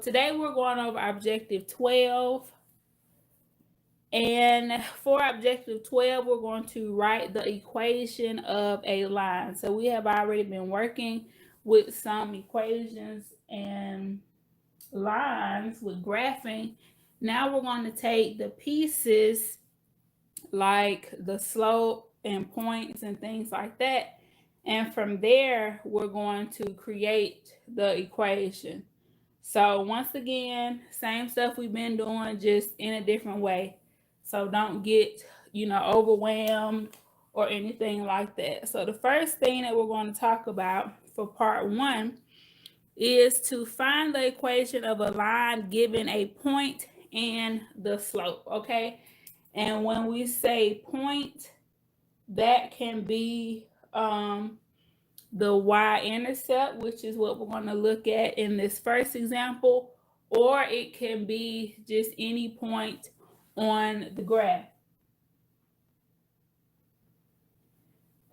Today we're going over objective 12. And for objective 12, we're going to write the equation of a line. So we have already been working with some equations and lines with graphing. Now we're going to take the pieces like the slope and points and things like that. And from there, we're going to create the equation. So once again, same stuff we've been doing, just in a different way. So don't get, overwhelmed or anything like that. So the first thing that we're going to talk about for part one is to find the equation of a line given a point and the slope, okay? And when we say point, that can be the y-intercept, which is what we're going to look at in this first example, or it can be just any point on the graph.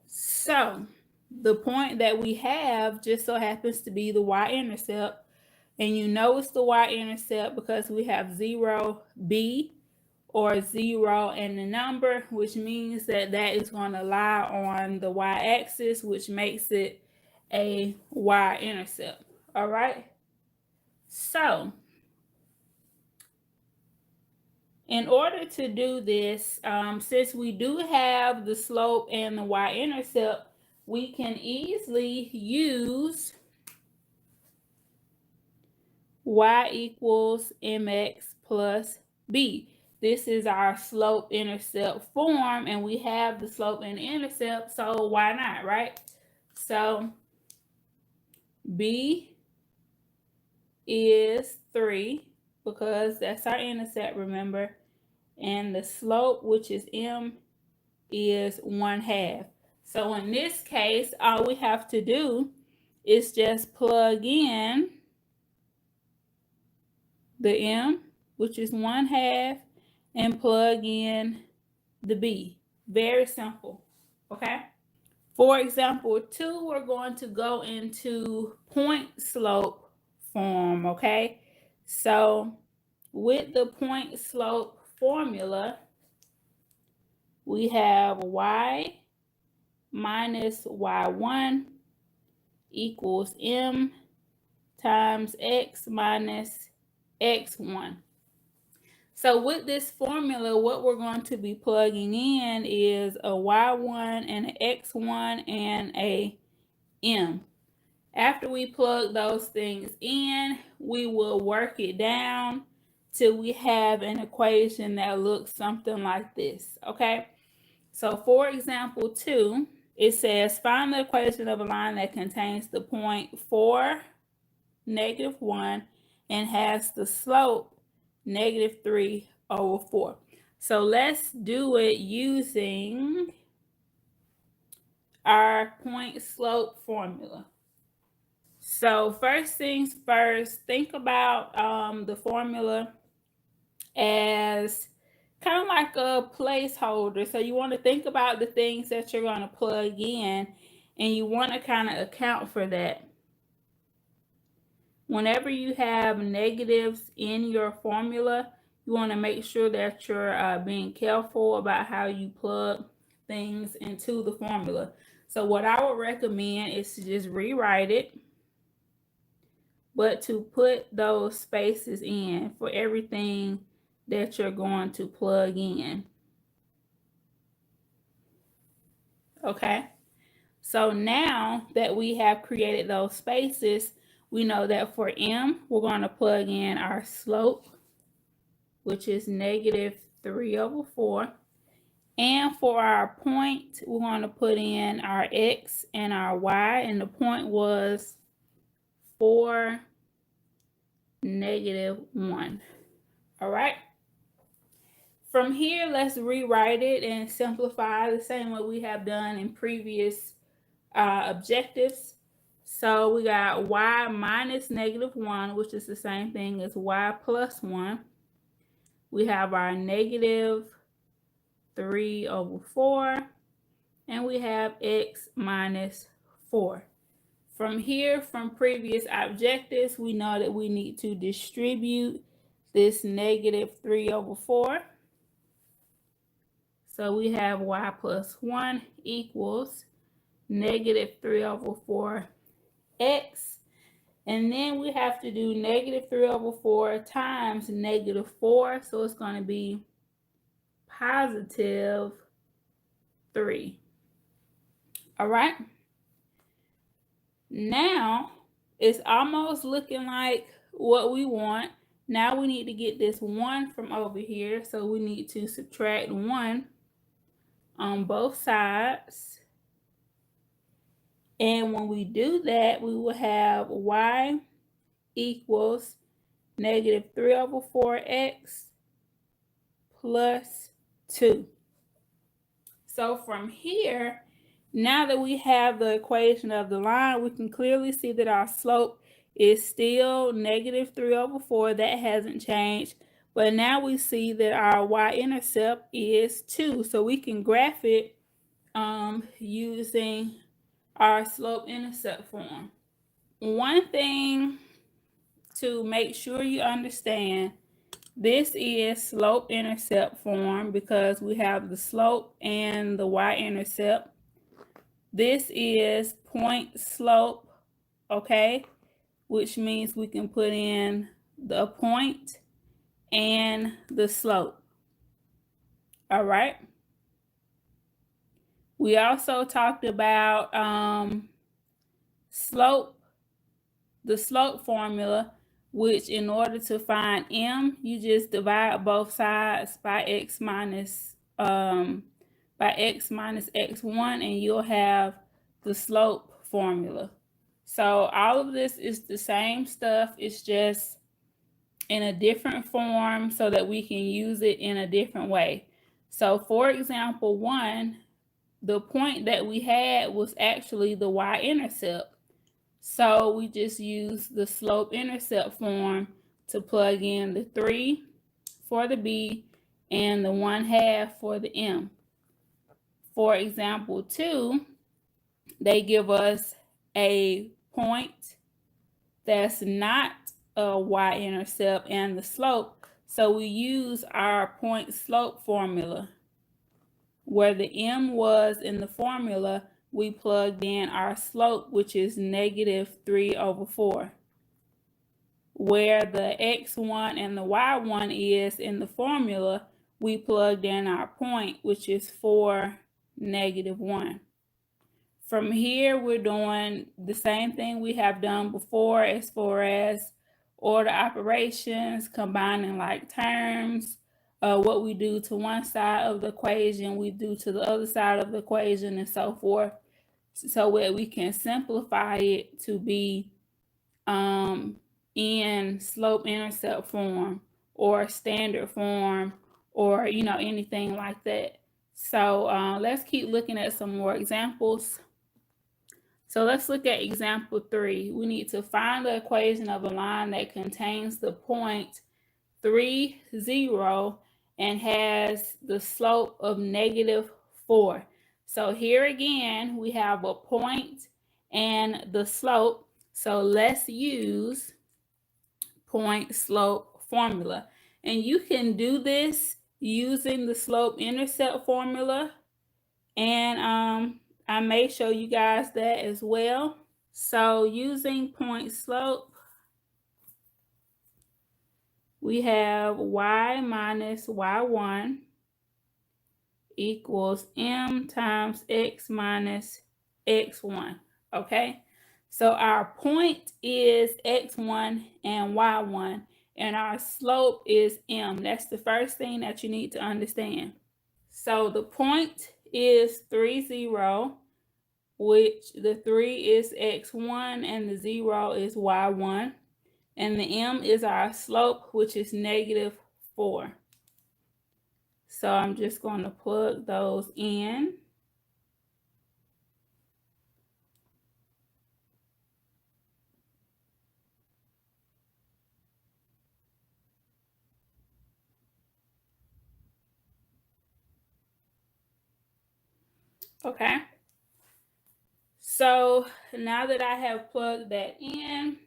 So the point that we have just so happens to be the y-intercept, and you know it's the y-intercept because we have 0b or 0 and the number, which means that is going to lie on the y-axis, which makes it a y-intercept. All right. So in order to do this, since we do have the slope and the y-intercept, we can easily use y equals mx plus b. This is our slope intercept form, and we have the slope and intercept, so why not, right? So b is 3 because that's our intercept, remember, and the slope, which is m, is 1/2. So in this case, all we have to do is just plug in the m, which is 1/2, and plug in the b. Very simple, okay? For example 2, we're going to go into point slope form, okay? So with the point slope formula, we have y minus y1 equals m times x minus x1. So with this formula, what we're going to be plugging in is a y1 and an x1 and a m. After we plug those things in, we will work it down till we have an equation that looks something like this, okay? So for example 2, it says find the equation of a line that contains the point 4, -1, and has the slope -3/4. So let's do it using our point slope formula. So first things first, think about the formula as kind of like a placeholder. So you want to think about the things that you're going to plug in, and you want to kind of account for that. Whenever you have negatives in your formula, you want to make sure that you're being careful about how you plug things into the formula. So what I would recommend is to just rewrite it, but to put those spaces in for everything that you're going to plug in. Okay, so now that we have created those spaces, we know that for m, we're going to plug in our slope, which is -3/4. And for our point, we're going to put in our x and our y, and the point was 4, -1. All right. From here, let's rewrite it and simplify the same way we have done in previous objectives. So we got y minus -1, which is the same thing as y plus 1. We have our -3/4, and we have x minus 4. From here, from previous objectives, we know that we need to distribute this -3/4. So we have y plus 1 equals -3/4x. And then we have to do -3/4 times -4. So it's going to be +3. All right. Now it's almost looking like what we want. Now we need to get this 1 from over here. So we need to subtract 1 on both sides. And when we do that, we will have y equals -3/4x plus 2. So from here, now that we have the equation of the line, we can clearly see that our slope is still -3/4. That hasn't changed. But now we see that our y-intercept is 2. So we can graph it using our slope-intercept form. One thing to make sure you understand, this is slope-intercept form because we have the slope and the y-intercept. This is point slope, okay, which means we can put in the point and the slope. All right. We also talked about the slope formula, which in order to find m, you just divide both sides by x minus x1, and you'll have the slope formula. So all of this is the same stuff. It's just in a different form so that we can use it in a different way. So for example 1, the point that we had was actually the y-intercept. So we just use the slope-intercept form to plug in the 3 for the b and the 1/2 for the m. For example 2, they give us a point that's not a y-intercept and the slope. So we use our point slope formula. Where the m was in the formula, we plugged in our slope, which is -3/4. Where the x1 and the y1 is in the formula, we plugged in our point, which is 4, -1. From here, we're doing the same thing we have done before as far as order operations, combining like terms. What we do to one side of the equation, we do to the other side of the equation, and so forth, so that we can simplify it to be in slope-intercept form or standard form, or anything like that. So let's keep looking at some more examples. So let's look at example 3. We need to find the equation of a line that contains the point 3, 0 and has the slope of -4. So here again, we have a point and the slope. So let's use point slope formula. And you can do this using the slope-intercept formula. And I may show you guys that as well. So using point slope, we have y minus y1 equals m times x minus x1. Okay, so our point is x1 and y1, and our slope is m. That's the first thing that you need to understand. So the point is 3, 0, which the 3 is x1 and the 0 is y1. And the m is our slope, which is -4. So I'm just going to plug those in. Okay. So now that I have plugged that in,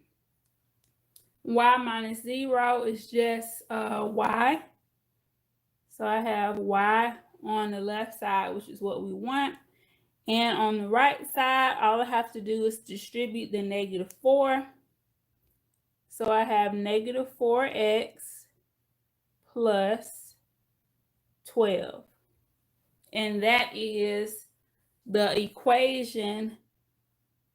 y minus 0 is just y. So I have y on the left side, which is what we want. And on the right side, all I have to do is distribute the -4. So I have -4x plus 12. And that is the equation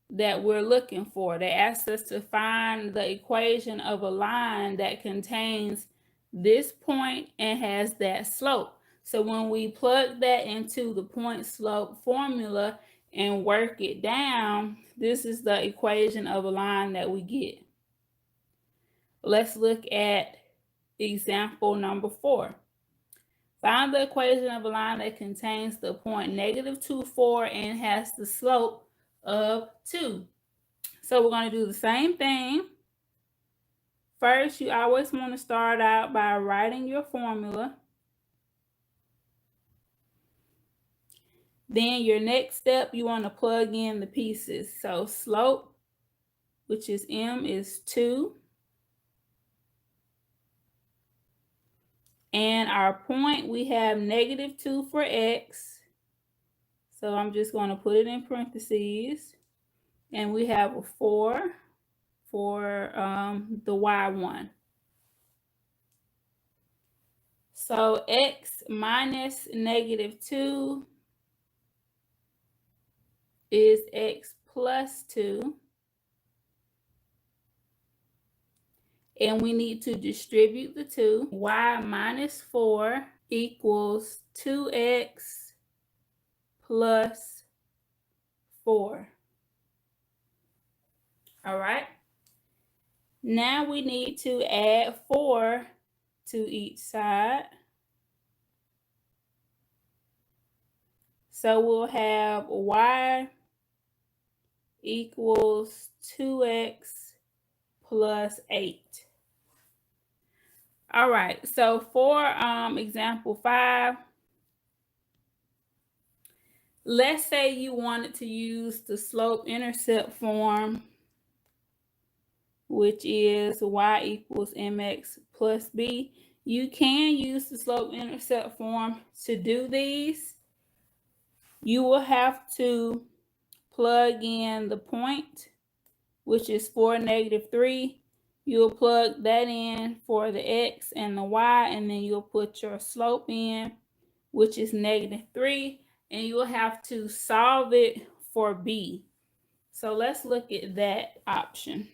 that we're looking for. They asked us to find the equation of a line that contains this point and has that slope. So when we plug that into the point slope formula and work it down, this is the equation of a line that we get. Let's look at example number 4. Find the equation of a line that contains the point -2, 4 and has the slope of 2. So we're going to do the same thing. First, you always want to start out by writing your formula. Then your next step, you want to plug in the pieces. So slope, which is m, is 2. And our point, we have -2 for x. So I'm just going to put it in parentheses. And we have a 4 for the y1. So x minus -2 is x plus 2. And we need to distribute the 2. Y minus 4 equals 2x plus 4. All right. Now we need to add 4 to each side. So we'll have y equals 2x plus 8. All right, so for example 5, let's say you wanted to use the slope-intercept form, which is y equals mx plus b. You can use the slope-intercept form to do these. You will have to plug in the point, which is 4, -3. You'll plug that in for the x and the y, and then you'll put your slope in, which is -3, and you'll have to solve it for b. So let's look at that option.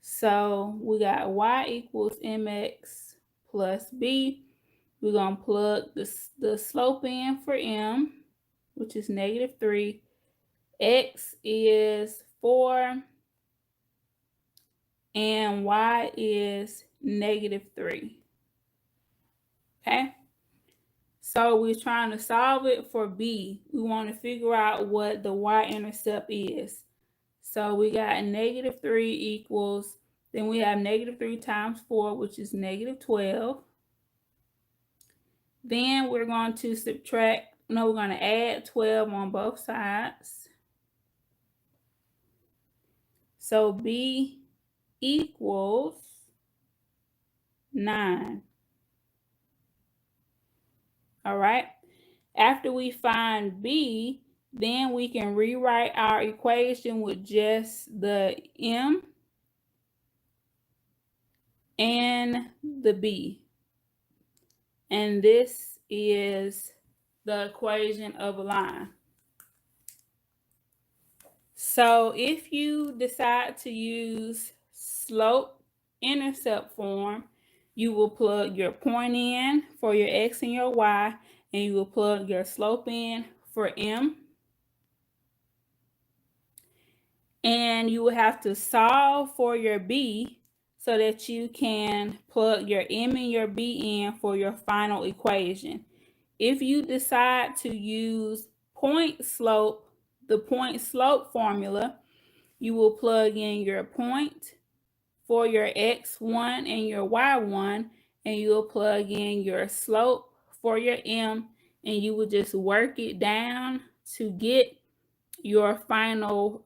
So we got y equals mx plus b. We're going to plug the slope in for m, which is -3. X is 4. And y is -3. Okay? So we're trying to solve it for b. We want to figure out what the y-intercept is. So we got -3 equals, then we have -3 times 4, which is -12. Then we're going to we're going to add 12 on both sides. So b equals 9. All right. After we find b, then we can rewrite our equation with just the m and the b. And this is the equation of a line. So if you decide to use slope-intercept form, you will plug your point in for your x and your y, and you will plug your slope in for m. And you will have to solve for your b so that you can plug your m and your b in for your final equation. If you decide to use the point slope formula, you will plug in your point for your x1 and your y1, and you will plug in your slope for your m, and you will just work it down to get your final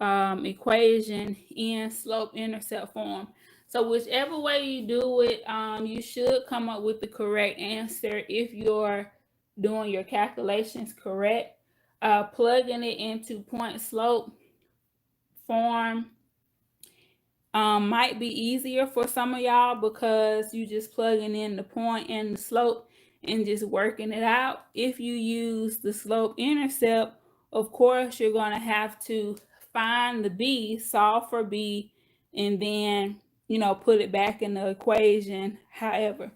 equation in slope-intercept form. So whichever way you do it, you should come up with the correct answer if you're doing your calculations correct. Plugging it into point slope form might be easier for some of y'all because you just plugging in the point and the slope and just working it out. If you use the slope intercept, of course you're going to have to find the b, solve for b, and then put it back in the equation however.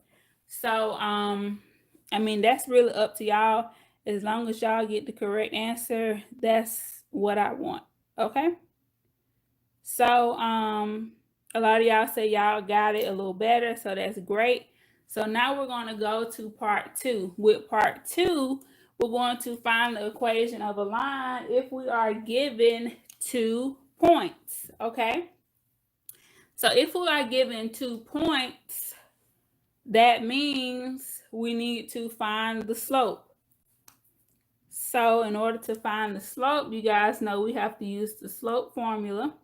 So I mean, that's really up to y'all. As long as y'all get the correct answer, that's what I want. Okay. So a lot of y'all say y'all got it a little better, so that's great. So now we're going to go to part 2. With part 2, we're going to find the equation of a line if we are given 2 points. Okay. So if we are given 2 points, that means we need to find the slope. So in order to find the slope, you guys know we have to use the slope formula.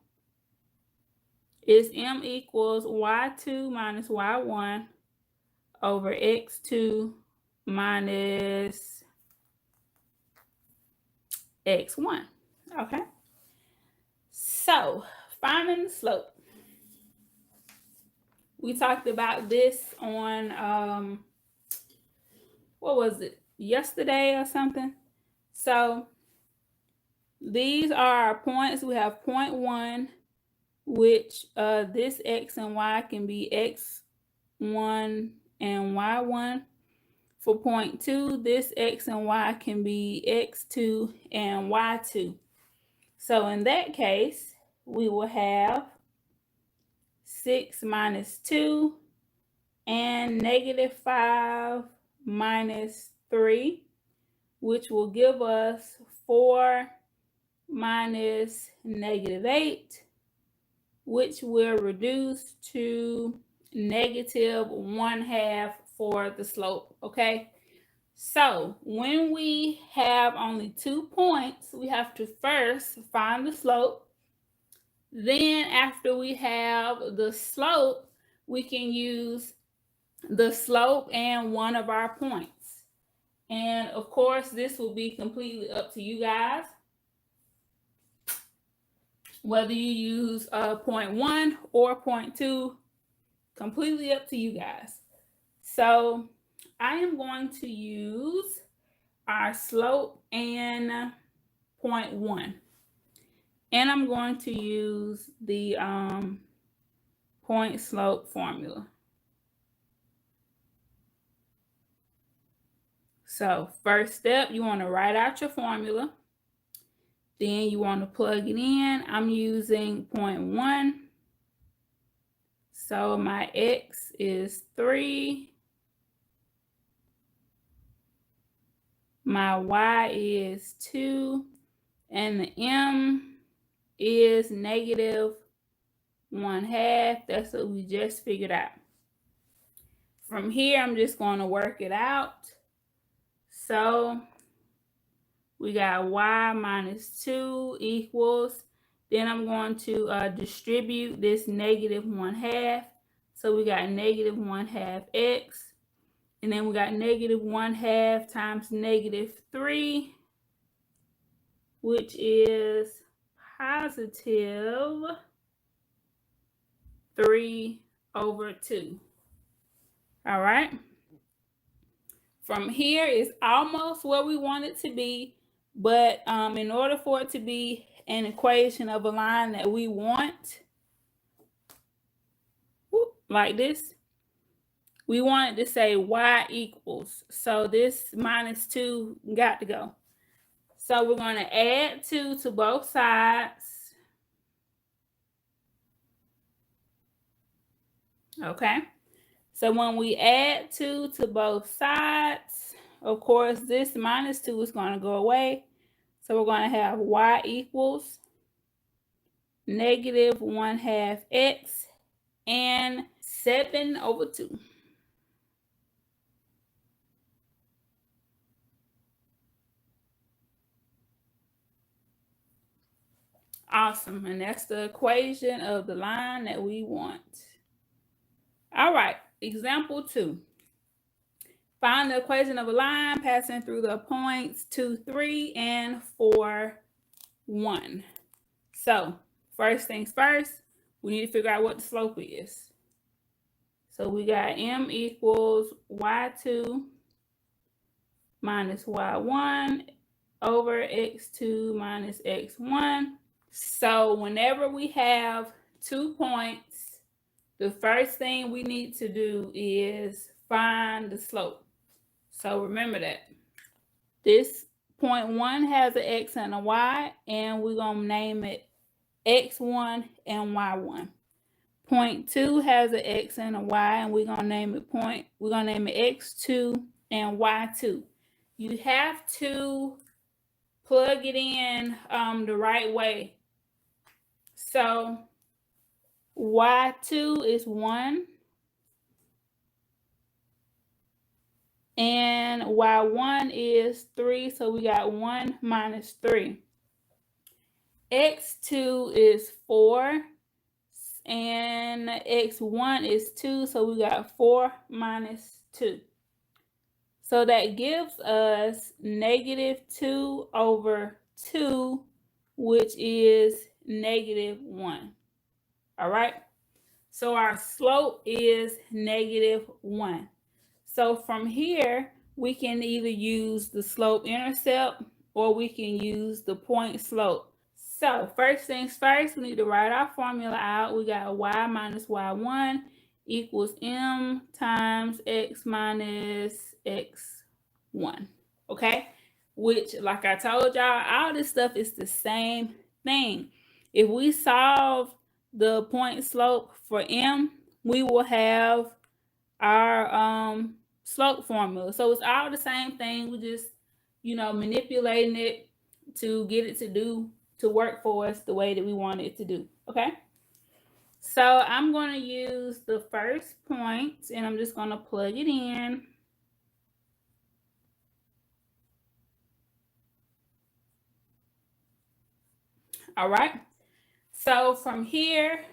Is m equals y2 minus y1 over x2 minus x1. Okay. So finding the slope. We talked about this on what was it, yesterday or something. So these are our points. We have point 1, which this x and y can be x1 and y1. For point 2, this x and y can be x2 and y2. So in that case, we will have 6 minus 2 and -5 minus 3, which will give us 4 minus -8, which will reduce to -1/2 for the slope. Okay. So when we have only 2 points, we have to first find the slope. Then after we have the slope, we can use the slope and one of our points. And of course, this will be completely up to you guys. Whether you use point 1 or point 2, completely up to you guys. So I am going to use our slope and point 1. And I'm going to use the point slope formula. So first step, you want to write out your formula. Then you want to plug it in. I'm using point 1. So my x is 3. My y is 2. And the m is -1/2. That's what we just figured out. From here, I'm just going to work it out. So we got y minus 2 equals, then I'm going to distribute this -1/2. So we got -1/2 x. And then we got -1/2 times -3, which is positive 3/2. All right. From here is almost where we want it to be, but in order for it to be an equation of a line that we want, like this, we want it to say y equals. So this -2 got to go. So we're going to add 2 to both sides. Okay. So when we add 2 to both sides, of course, this -2 is going to go away. So we're going to have y equals -1/2 x and 7/2. Awesome. And that's the equation of the line that we want. All right. Example 2. Find the equation of a line passing through the points 2, 3, and 4, 1. So, first things first, we need to figure out what the slope is. So, we got m equals y2 minus y1 over x2 minus x1. So, whenever we have 2 points, the first thing we need to do is find the slope. So remember that. This point 1 has an x and a y, and we're going to name it x1 and y1. Point 2 has an x and a y, and we're going to name it x2 and y2. You have to plug it in the right way. So y2 is 1. And y1 is 3, so we got 1 minus 3. x2 is 4, and x1 is 2, so we got 4 minus 2. So that gives us -2 over 2, which is -1. All right? So our slope is -1. So from here, we can either use the slope intercept or we can use the point slope. So first things first, we need to write our formula out. We got y minus y1 equals m times x minus x1. Okay? Which, like I told y'all, all this stuff is the same thing. If we solve the point slope for m, we will have our slope formula. So it's all the same thing. We just, manipulating it to get it to work for us the way that we want it to do. Okay. So I'm going to use the first point and I'm just going to plug it in. All right. So from here,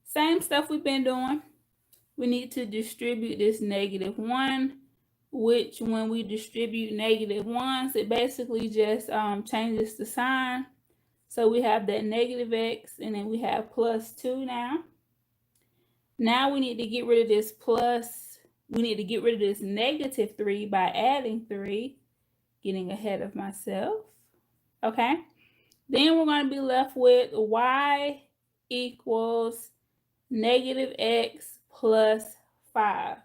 same stuff we've been doing. We need to distribute this -1, which when we distribute -1s, it basically just changes the sign. So we have that -x and then we have +2 now. Now we need to get rid of this plus. We need to get rid of this -3 by adding 3, getting ahead of myself. Okay. Then we're going to be left with y equals -x plus 5.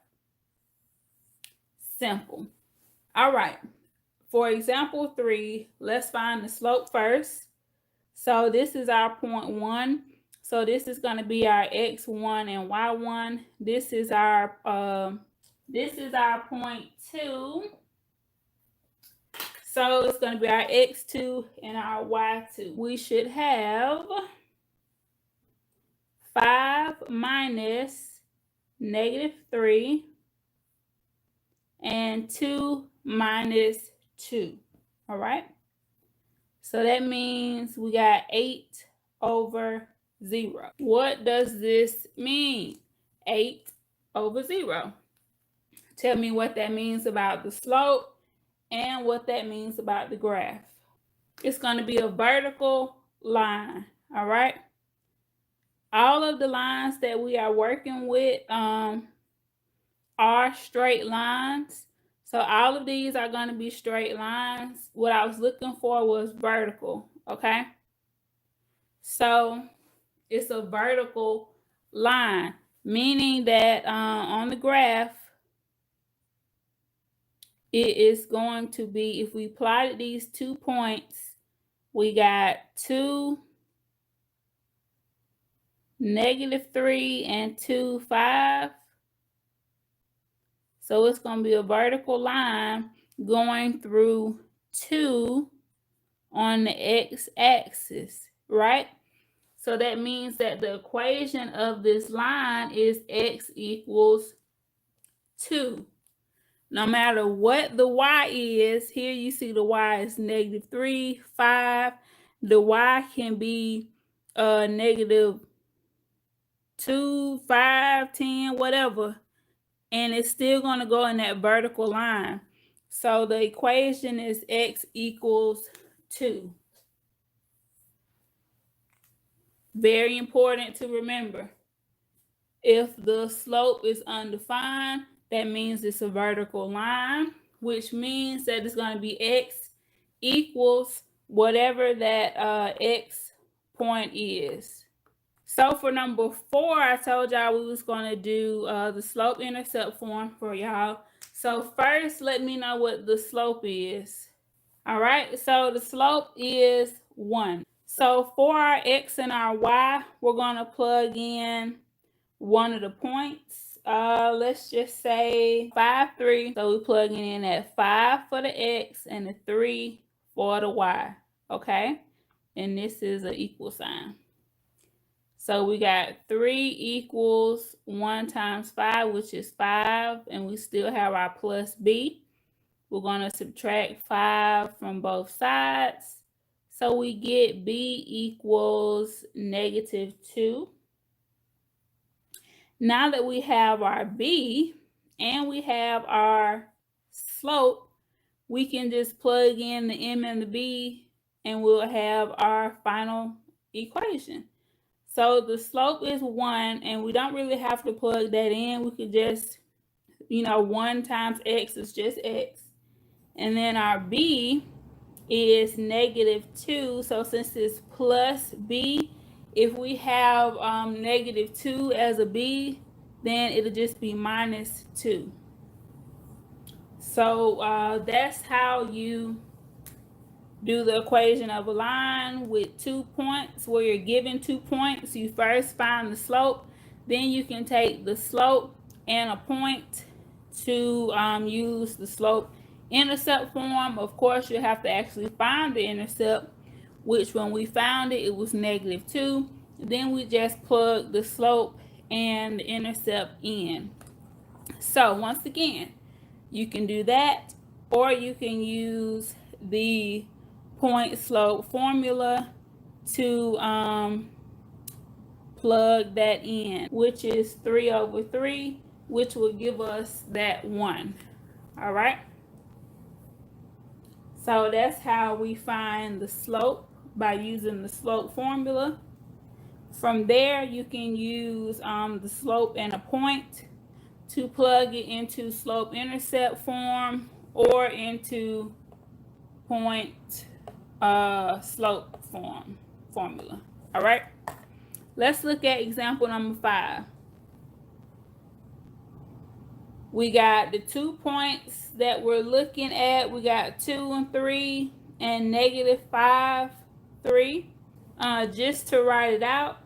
Simple. All right. For example 3, let's find the slope first. So this is our point 1. So this is going to be our x1 and y1. This is our point 2. So it's going to be our x2 and our y2. We should have 5 minus -3 and 2 minus 2. All right. So that means we got 8 over 0. What does this mean? 8 over 0. Tell me what that means about the slope and what that means about the graph. It's going to be a vertical line. All right. All of the lines that we are working with are straight lines. So all of these are going to be straight lines. What I was looking for was vertical, okay? So it's a vertical line, meaning that on the graph, it is going to be, if we plotted these 2 points, we got 2, -3, and 2, 5. So it's going to be a vertical line going through 2 on the x-axis, right? So that means that the equation of this line is x equals 2. No matter what the y is, here you see the y is -3, 5. the y can be negative 2, 5, 10, whatever, and it's still going to go in that vertical line. So the equation is x equals 2. Very important to remember. If the slope is undefined, that means it's a vertical line, which means that it's going to be x equals whatever that x point is. So for number 4, I told y'all we was going to do the slope-intercept form for y'all. So first, let me know what the slope is. All right, so the slope is 1. So for our x and our y, we're going to plug in one of the points. Let's just say 5, 3. So we're plugging in at 5 for the x and the 3 for the y. Okay, and this is an equal sign. So we got 3 equals 1 times 5, which is 5, and we still have our plus b. We're going to subtract 5 from both sides. So we get b equals negative 2. Now that we have our b and we have our slope, we can just plug in the m and the b and we'll have our final equation. So the slope is 1, and we don't really have to plug that in. We could just, 1 times x is just x. And then our b is negative 2. So since it's plus b, if we have negative 2 as a b, then it'll just be minus 2. So that's how you do the equation of a line with 2 points, where you're given 2 points. You first find the slope, then you can take the slope and a point to use the slope intercept form. Of course, you have to actually find the intercept, which when we found it, it was negative 2. Then we just plug the slope and the intercept in. So once again, you can do that, or you can use the point slope formula to plug that in, which is 3 over 3, which will give us that 1. All right, so that's how we find the slope, by using the slope formula. From there, you can use the slope and a point to plug it into slope intercept form or into point slope formula. All right, let's look at example number 5. We got the 2 points that we're looking at. We got 2 and 3 and negative 5, 3. Just to write it out,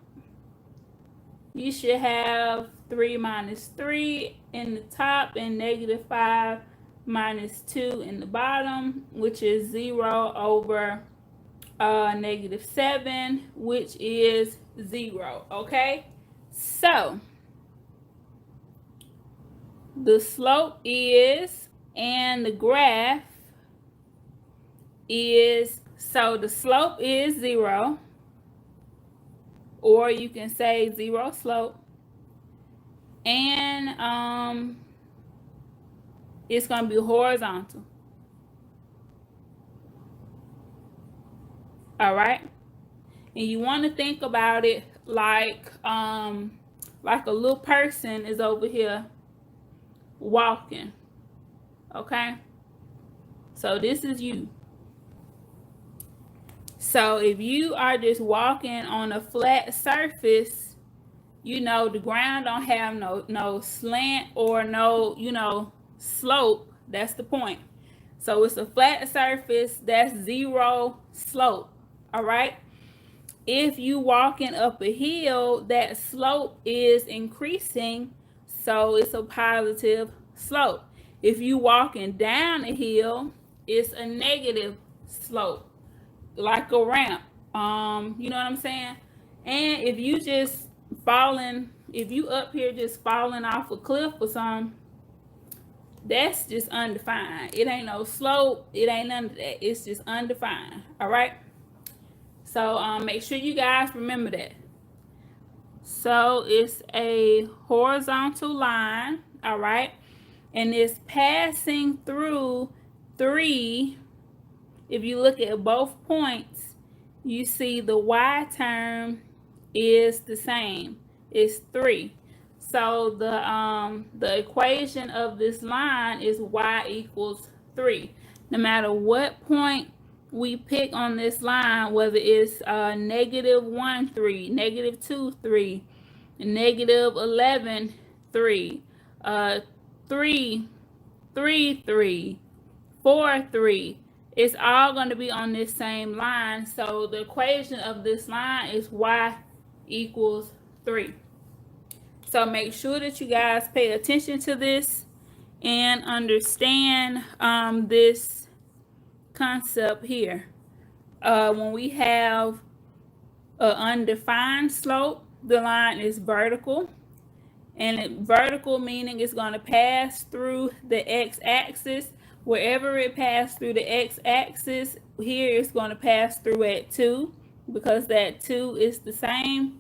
you should have 3 minus 3 in the top and negative 5 minus 2 in the bottom, which is 0 over negative 7, which is 0. Okay, so the slope is, and the graph is, so the slope is 0, or you can say 0 slope, and it's going to be horizontal. All right, and you want to think about it like a little person is over here walking. Okay, so this is you. So if you are just walking on a flat surface, the ground don't have no slant or no slope. That's the point. So it's a flat surface, that's 0 slope. All right, if you walking up a hill, that slope is increasing, so it's a positive slope. If you walking down a hill, it's a negative slope, like a ramp. You know what I'm saying? And if you just falling, if you up here just falling off a cliff or something, that's just undefined. It ain't no slope, it ain't none of that. It's just undefined. All right, So make sure you guys remember that. So it's a horizontal line, all right? And it's passing through 3. If you look at both points, you see the y term is the same. It's 3. So the equation of this line is y equals 3. No matter what point we pick on this line, whether it's -1, 3, -2, 3, -11, 3, 3, 3, 3, 4, 3, it's all going to be on this same line. So the equation of this line is y equals 3. So make sure that you guys pay attention to this and understand this concept here. When we have an undefined slope, the line is vertical. And vertical meaning it's going to pass through the x-axis. Wherever it passed through the x-axis, here it's going to pass through at 2, because that 2 is the same.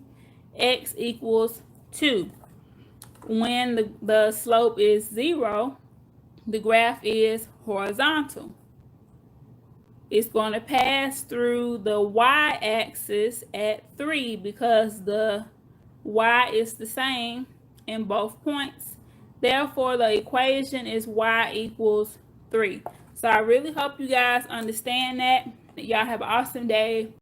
X equals 2. When the slope is 0, the graph is horizontal. It's going to pass through the y-axis at 3, because the y is the same in both points. Therefore, the equation is y equals 3. So I really hope you guys understand that. Y'all have an awesome day.